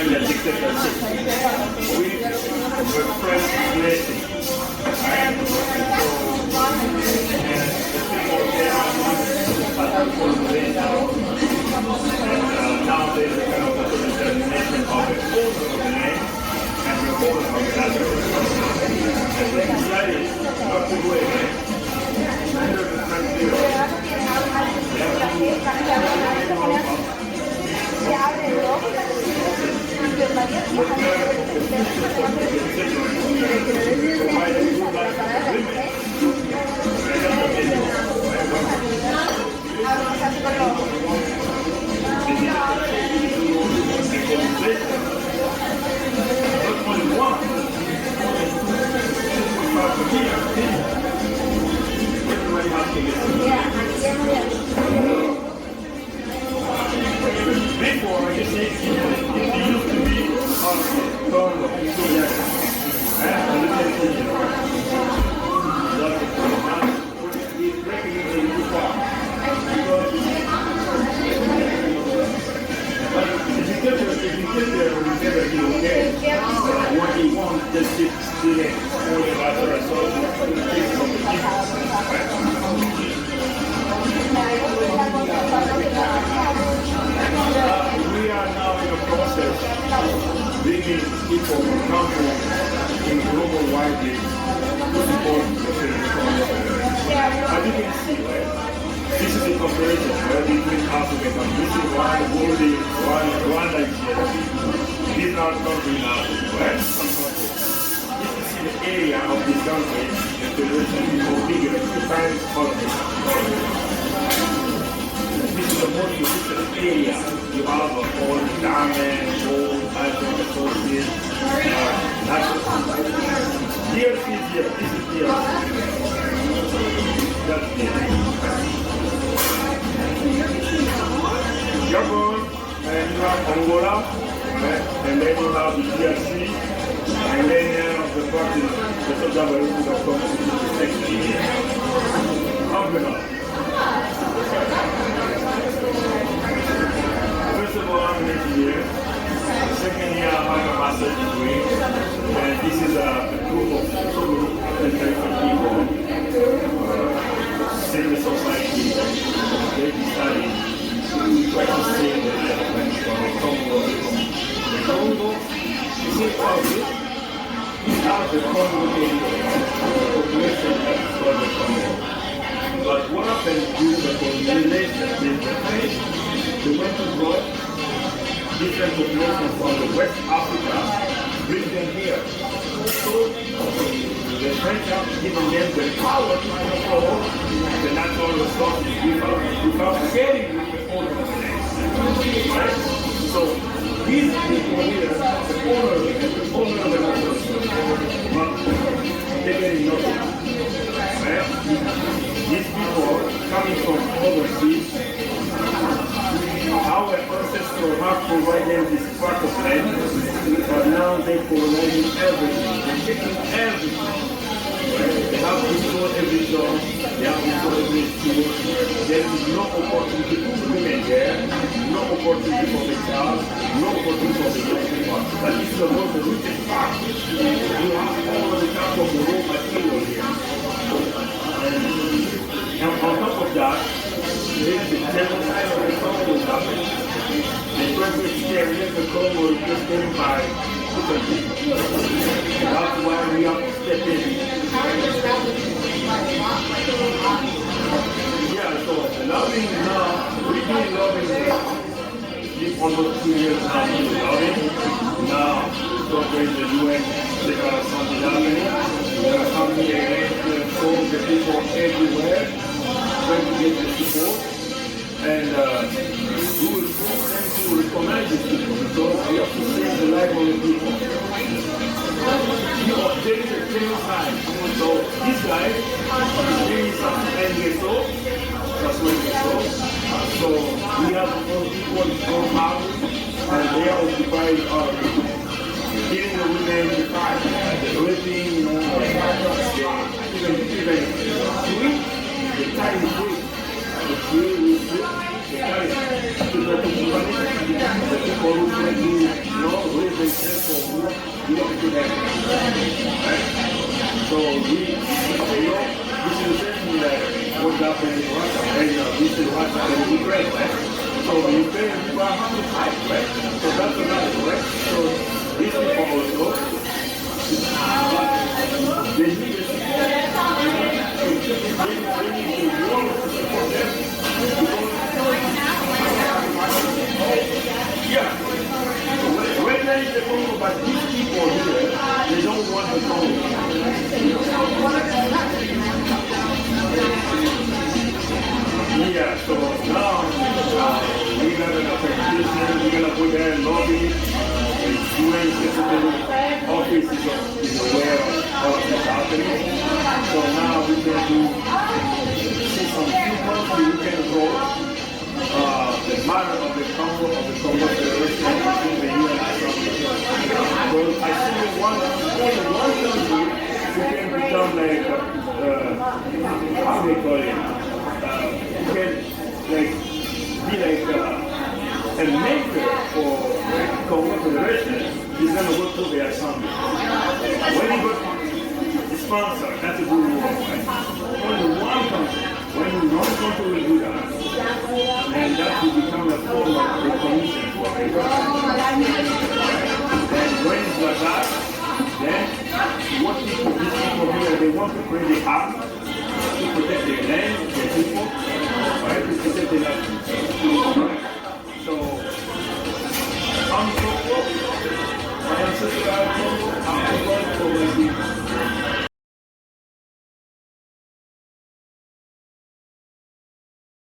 under dictatorship. We were first blessing. And the people there are for the and now there's a kind of determination of the owner of the land and the owner of the land. And they decided not to do it. Under the before, I guess it used to be Kongo, what he wants, just still all the other we are now in the process of bringing people from Kongo in global widely to support the federal. As you can see, right, this is a cooperation between Africa and this is one of the only Rwanda is here. These are countries now, right? Some countries. This is the area of this country, the federation is more bigger, 2 times bigger. This is the most consistent area. You have all the diamonds, gold, iron, resources, here is here, this is here. That's here. Gabon, and you have Angola, and then you have the DRC, and then the part is the South Africa of Congo, the section here. Angola. First of all, I'm an engineer. Second year, I'm a master's degree. And this is a group of people, civil society. They decided to try to save the development from the Congo. The Congo is a public. Without the Congo the population of the Congo. But what happens due to the colonization is that they went to brought different populations from the West Africa, bring them here. So the French have given them the power to control the natural resources without sharing with the owner of the land. Right? So these people here, the owner of the resources, but they're getting nothing. Right? These people coming from overseas, our ancestors have provided this part of land, but now they're colonizing everything. They're taking everything. They have destroyed every job, they have destroyed every school. There is no opportunity for women there, no opportunity for the child, no opportunity for the young people. That is the most richest part. You have all the type of raw material here. And on top of that, there is the genocide of the Congo happening. The first area of the Congo is just done by different people. That's why we have to step in. Yeah, so loving now, we've been loving this almost 2 years now. Now, so there is the UN Declaration is happening. There are coming against the people everywhere, trying to get the support. And we will force them to recognize these people because we have to save the life of the people. There is a genocide. So this guy is genocide 10 years old. That's when he goes. So we have all people in our house and they are occupied our people. Killing the women, the fight, the raping, even sweet, the time is sweet. The free will sweet, the time is the people who can do, to them. Right? So we, this is the same thing that what happened in Russia, right? This is Russia and Ukraine, right? So Ukraine people are having fight, right? So that's another, right? So these people also, they need to work to support them. Yeah. Right now is the Congo, but these people here, they don't want the Congo. Yeah, so now we got an application, we're going to put there and lobby. The UN Secretary Office is aware of all of this happening. So now we can do see some few countries we can go. The matter of the Congo Federation between the UN and South Africa. So I think in one country we can become like how they call it? You can like be like a maker for the Congo Federation is going to go through the assembly. When you go to sponsor, that's a good rule, right? Only one country. When one country will do that, and that will become a form of recognition for everyone. And when it's like that, then what people, these people here, they want to create the army to protect their land, their people, right? To protect their land. So, I'm so my ancestors